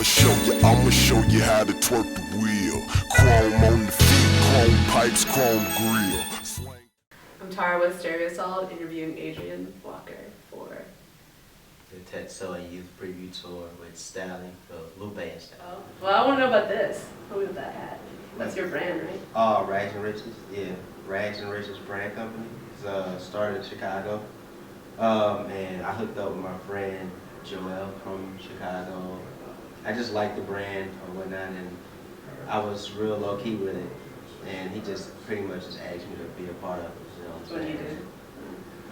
I'ma show you how to twerk the wheel. Chrome on the feet, chrome pipes, chrome grill. I'm Tara with Stereo Assault, interviewing Adrian Walker for the Tetsuo Youth Preview Tour with Stalley, the Lupe and Stalley. Oh. Well, I want to know about this. Tell me about that hat. That's your brand, right? Oh, Rags and Riches, yeah. Rags and Riches brand company. It's started in Chicago. And I hooked up with my friend Joel from Chicago. I just liked the brand or whatnot, and I was real low key with it. And he just pretty much just asked me to be a part of it. You know what I'm saying? What do you do?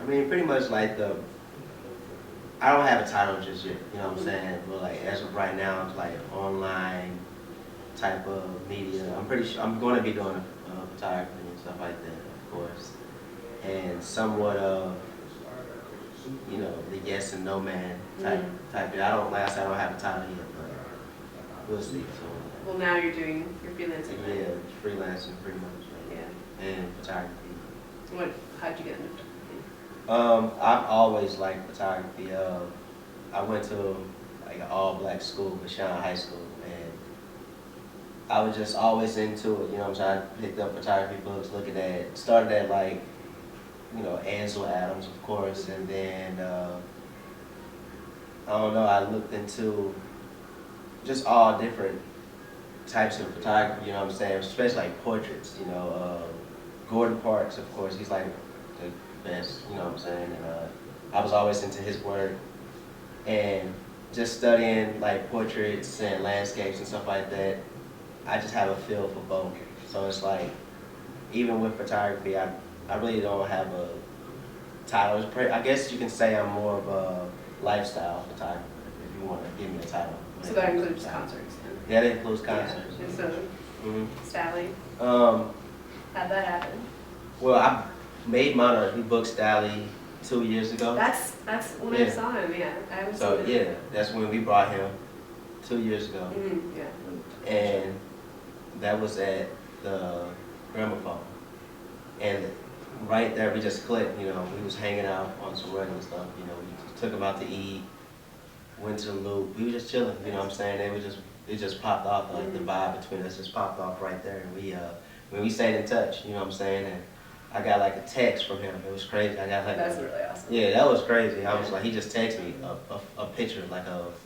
I mean, pretty much like I don't have a title just yet, you know what I'm saying? But like as of right now, it's like online type of media. I'm pretty sure I'm going to be doing photography and stuff like that, of course, and somewhat of, you know, the yes and no man type. I don't, like I said, I don't have a title yet, but we'll see. So. Well, now you're freelancing. Right? Yeah, freelancing pretty much. Right? Yeah. And photography. How'd you get into photography? I've always liked photography. I went to like an all-black school, Vashon High School, and I was just always into it. You know what I'm saying? I picked up photography books, looking at, started at like, you know, Ansel Adams, of course, and then I don't know. I looked into just all different types of photography. You know what I'm saying? Especially like portraits. You know, Gordon Parks, of course, he's like the best, you know what I'm saying, and I was always into his work, and just studying like portraits and landscapes and stuff like that, I just have a feel for both. So it's like, even with photography, I really don't have a title. I guess you can say I'm more of a lifestyle photographer, if you want to give me a title. So that includes concerts? Then? Yeah, that includes concerts. Yeah. So, Stalley? How'd that happen? Well, I Made Monarchs, we booked Stalley 2 years ago. That's when I saw him, yeah. I haven't seen it. Yeah, that's when we brought him 2 years ago. Yeah. And that was at the gramophone. And right there, we just clicked, you know, we was hanging out on some regular stuff, you know, we took him out to eat, went to the loop, we were just chilling, you know what I'm saying? It just popped off, like the vibe between us just popped off right there. And we stayed in touch, you know what I'm saying? And I got like a text from him. It was crazy. I got like that's really awesome. Yeah, that was crazy. I was like, he just texted me a picture, like of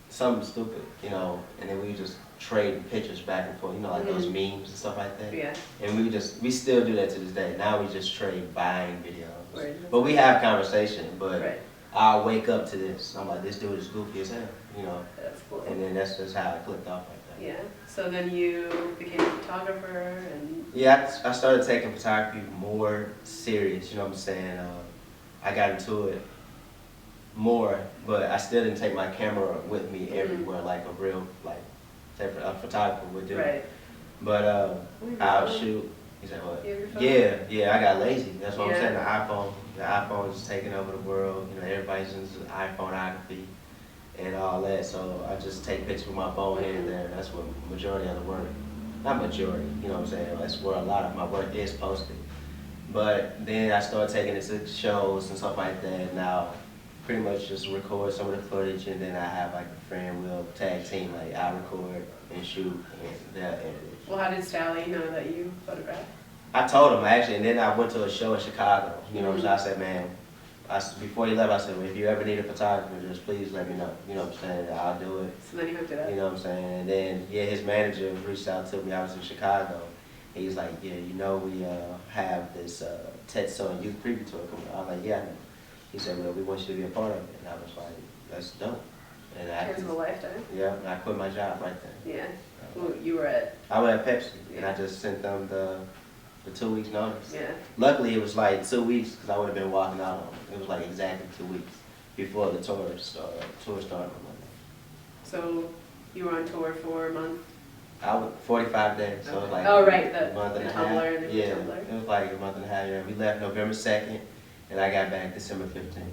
something stupid, you know, and then we just trading pictures back and forth, you know, like those memes and stuff like that. Yeah. And we still do that to this day. Now we just trade buying videos. Right. But we have conversation, but I'll wake up to this. I'm like, this dude is goofy as hell, you know. That's cool. And then that's just how it clicked off like that. Yeah. So then you became a photographer and... Yeah, I started taking photography more serious, you know what I'm saying? I got into it more, but I still didn't take my camera with me everywhere like a real, like, a photographer would do. Right. But I'll shoot. He said, what? Yeah, I got lazy. That's what I'm saying. The iPhone is taking over the world. You know, everybody's into iPhoneography and all that. So I just take pictures with my phone here and there. That's what majority of the work. Not majority, you know what I'm saying? That's where a lot of my work is posted. But then I started taking it to shows and stuff like that. Now, pretty much just record some of the footage, and then I have like a friend, we'll tag team, like I record and shoot, and they'll edit it. Well, how did Stalley know that you photographed? I told him actually, and then I went to a show in Chicago, you know what I'm saying? I said, man, before he left, I said, well, if you ever need a photographer, just please let me know. You know what I'm saying? I'll do it. So then you hooked it up? You know what I'm saying? And then, yeah, his manager reached out to me. I was in Chicago. He's like, yeah, you know, we have this Tetsuo Youth Preview Tour coming. I was like, yeah, I know. He said, well, we want you to be a part of it. And I was like, that's dope. And Chance of a lifetime? Yeah, and I quit my job right there. Yeah. Well, you were at? I was at Pepsi, and I just sent them the 2 weeks notice. Yeah. Luckily, it was like 2 weeks, because I would have been walking out on it. It was like exactly 2 weeks before the tour started. So you were on tour for a month? I was 45 days, so it was like the month and a Tumblr half. and Yeah, Tumblr. It was like a month and a half. Yeah, we left November 2nd, and I got back December 15th.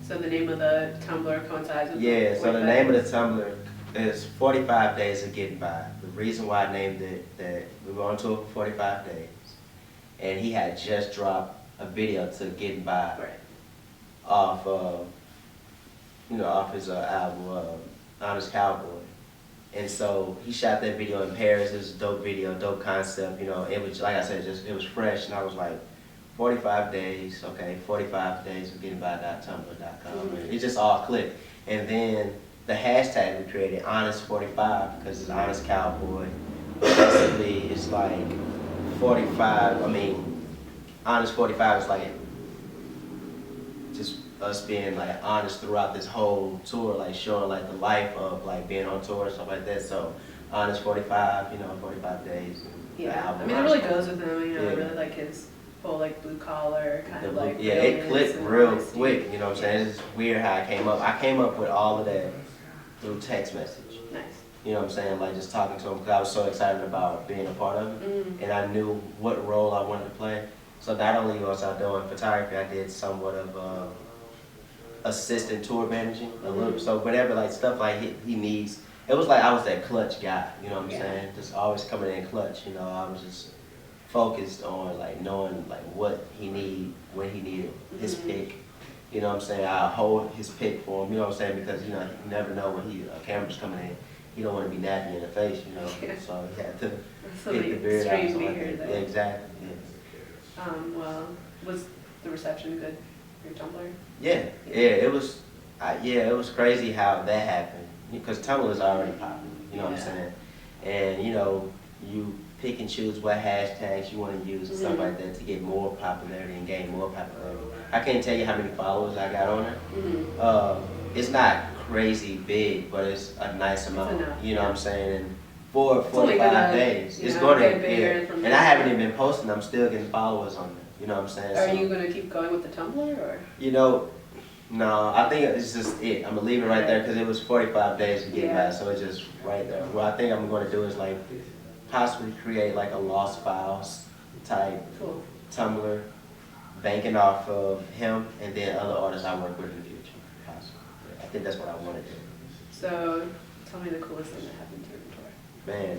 So the name of the Tumblr coincides with so the name of the Tumblr is 45 Days of Gettin By. The reason why I named it, that we were on tour for 45 days, and he had just dropped a video to Gettin By off his album, Honest Cowboy. And so he shot that video in Paris. It was a dope video, dope concept. You know, it was like I said, just it was fresh, and I was like, 45 days, okay, 45 days of gettingby.tumblr.com. It just all clicked. And then the hashtag we created, Honest45, because it's Honest Cowboy. Basically, it's like 45. I mean, Honest 45 is like just us being like honest throughout this whole tour, like showing like the life of like being on tour and stuff like that. So Honest 45, you know, 45 days. Yeah, I mean, it really goes with him. You know, I really like his whole like blue collar kind of like. Yeah, it clicked real quick. You know what I'm saying? It's just weird how I came up. I came up with all of that through text message. Nice. You know what I'm saying? Like just talking to him because I was so excited about being a part of it, and I knew what role I wanted to play. So not only was I doing photography, I did somewhat of assistant tour managing a little. So whenever like stuff like he needs, it was like I was that clutch guy. You know what I'm saying? Just always coming in clutch. You know, I was just focused on like knowing like what he need, when he needed his pick. You know what I'm saying? I hold his pick for him. You know what I'm saying? Because you know you never know when a camera's coming in. You don't want to be nappy in the face. You know, so he had to get the beard out. Yeah, exactly. Yeah. Well, was the reception good for your Tumblr? Yeah, it was. It was crazy how that happened because Tumblr is already popular. You know what I'm saying? And you know, you pick and choose what hashtags you want to use and stuff like that to get more popularity and gain more popularity. I can't tell you how many followers I got on there. It's not crazy big, but it's a nice amount. You know what I'm saying? And for 45 days, it's going to get bigger. And I haven't even been posting. I'm still getting followers on there. You know what I'm saying? Are you going to keep going with the Tumblr or? You know, no. I think it's just it. I'm gonna leave it right there because it was 45 days to get by, so it's just right there. What I think I'm going to do is like possibly create like a lost files type Tumblr, banking off of him and then other artists I work with in the future. Possibly. I think that's what I want to do. So, tell me the coolest thing that happened to you on tour. Man,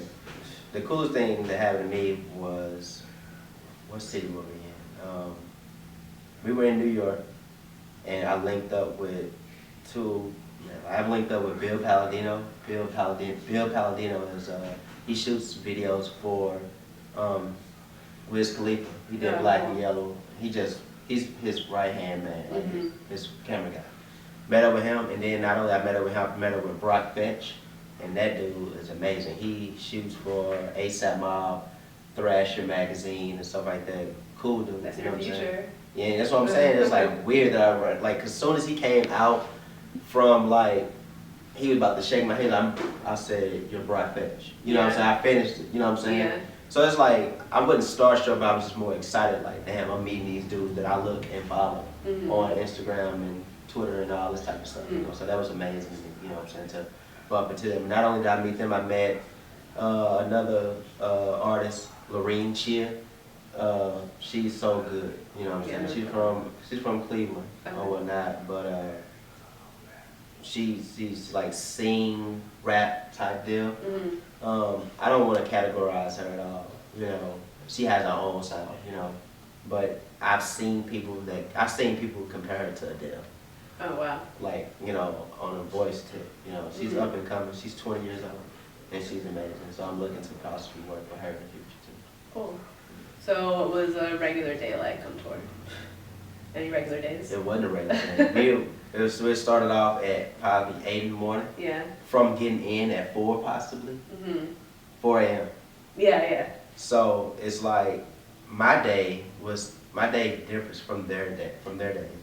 the coolest thing that happened to me was, what city were we in? We were in New York, and I linked up with I've linked up with Bill Paladino. Bill Paladino is he shoots videos for Wiz Khalifa. He did Black and Yellow. He's his right hand man, like his camera guy. Met up with him, and then not only I met up with him, I met up with Brock Fetch, and that dude is amazing. He shoots for ASAP Mob, Thrasher magazine, and stuff like that. Cool dude. That's you know your what I'm future. saying? Yeah, that's what I'm saying. It's like weird that like, as soon as he came out from like, he was about to shake my hand, I said, "You're Brock Fetch." You know what I'm saying? I finished it. You know what I'm saying? Yeah. So it's like, I wasn't starstruck, but I was just more excited. Like, damn, I'm meeting these dudes that I look and follow on Instagram and Twitter and all this type of stuff. You know, so that was amazing. You know what I'm saying? To bump into them. Not only did I meet them, I met another artist, Lorene Chia. She's so good. You know what I'm saying? She's from Cleveland or whatnot, but she's like sing rap type deal. I don't want to categorize her at all. You know, she has her own sound. You know, but I've seen people compare her to Adele. Oh wow. Like, you know, on a voice tip. You know, she's up and coming. She's 20 years old, and she's amazing. So I'm looking to possibly work with her in the future too. Cool. So what was a regular day like on tour? Any regular days? It wasn't a regular day. We started off at probably 8 in the morning. Yeah. From getting in at 4 possibly. 4 a.m. Yeah. So it's like my day differs from their day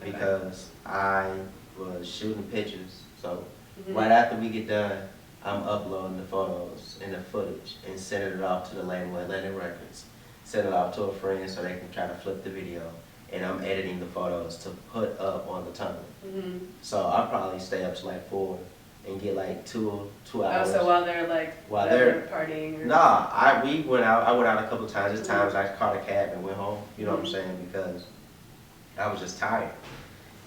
because I was shooting pictures. So right after we get done, I'm uploading the photos and the footage and sending it off to the label Atlantic Records. Send it off to a friend so they can try to flip the video, and I'm editing the photos to put up on the Tumblr. So I'll probably stay up to like 4 and get like 2 hours. Oh, so while they're partying? Or... Nah, I went out a couple of times. There's times I caught a cab and went home. You know what I'm saying? Because I was just tired,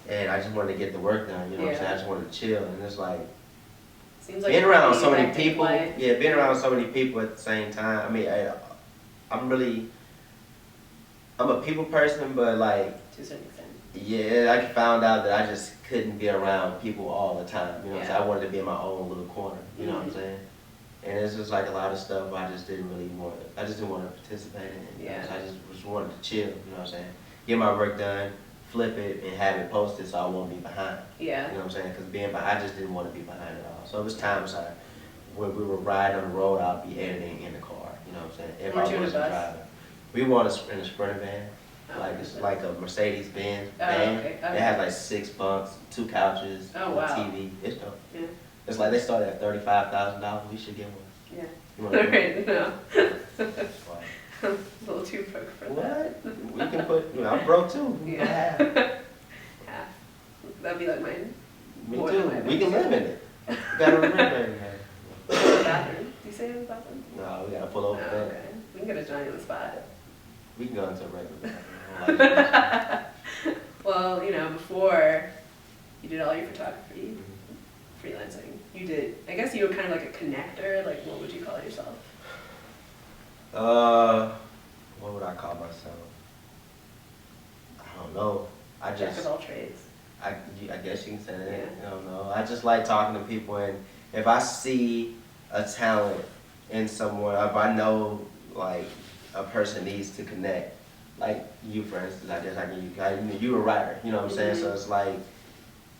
and I just wanted to get the work done. You know what I'm saying? I just wanted to chill, and it's like. Seems like being around so many people. Yeah, being around so many people at the same time. I mean, I'm a people person, but like, to a certain extent. Yeah, I found out that I just couldn't be around people all the time. You know what I'm saying? I wanted to be in my own little corner. You know what I'm saying? And it's just like a lot of stuff I just didn't want to participate in. Yeah. I just wanted to chill, you know what I'm saying? Get my work done, flip it, and have it posted so I won't be behind. Yeah. You know what I'm saying? Because being behind, I just didn't want to be behind at all. So it was times when we were riding on the road, I'd be editing in the car, you know what I'm saying? If Weren't you I in a wasn't bus? driving. We were in a Sprinter van. Oh, Like it's like a Mercedes-Benz Oh, van. okay. It has like 6 bunks, 2 couches, Oh, a wow. TV. It's dope. Yeah. It's like they started at $35,000. We should get one. Yeah. You want to Alright, no. Wow. I'm a little too broke for that. What? We can put. You know, I'm broke too. We can Yeah. have. Half. That'd be like mine. Me More too. than mine. We can live in it. We gotta remember in there. The bathroom. Do you say in the bathroom? No, we gotta pull Oh, over there. okay. We can get a Johnny on the spot. We can go into a regular bathroom. Well, you know, before you did all your photography, freelancing, you did, I guess you were kind of like a connector, like what would you call yourself? What would I call myself? I don't know. Jack of all trades. I guess you can say that. Yeah. I don't know. I just like talking to people, and if I see a talent in someone, if I know like a person needs to connect, like you for instance, I guess you're a writer, you know what I'm saying? So it's like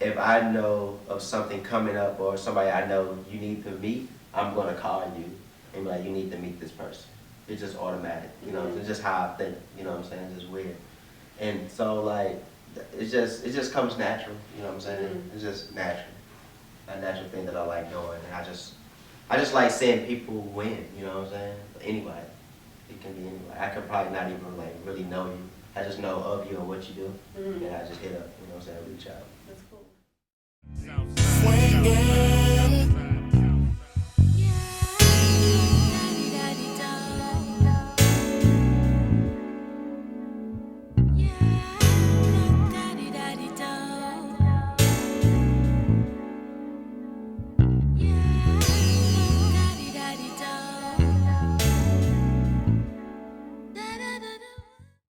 if I know of something coming up or somebody I know you need to meet, I'm gonna call you and be like, you need to meet this person. It's just automatic, you know. It's just how I think, you know what I'm saying? It's just weird, and so like. It just comes natural, you know what I'm saying? It's just natural, a natural thing that I like doing. And I just like seeing people win, you know what I'm saying? Anybody, it can be anybody. I could probably not even like really know you. I just know of you and what you do, and I just hit up, you know what I'm saying? Reach out. That's cool.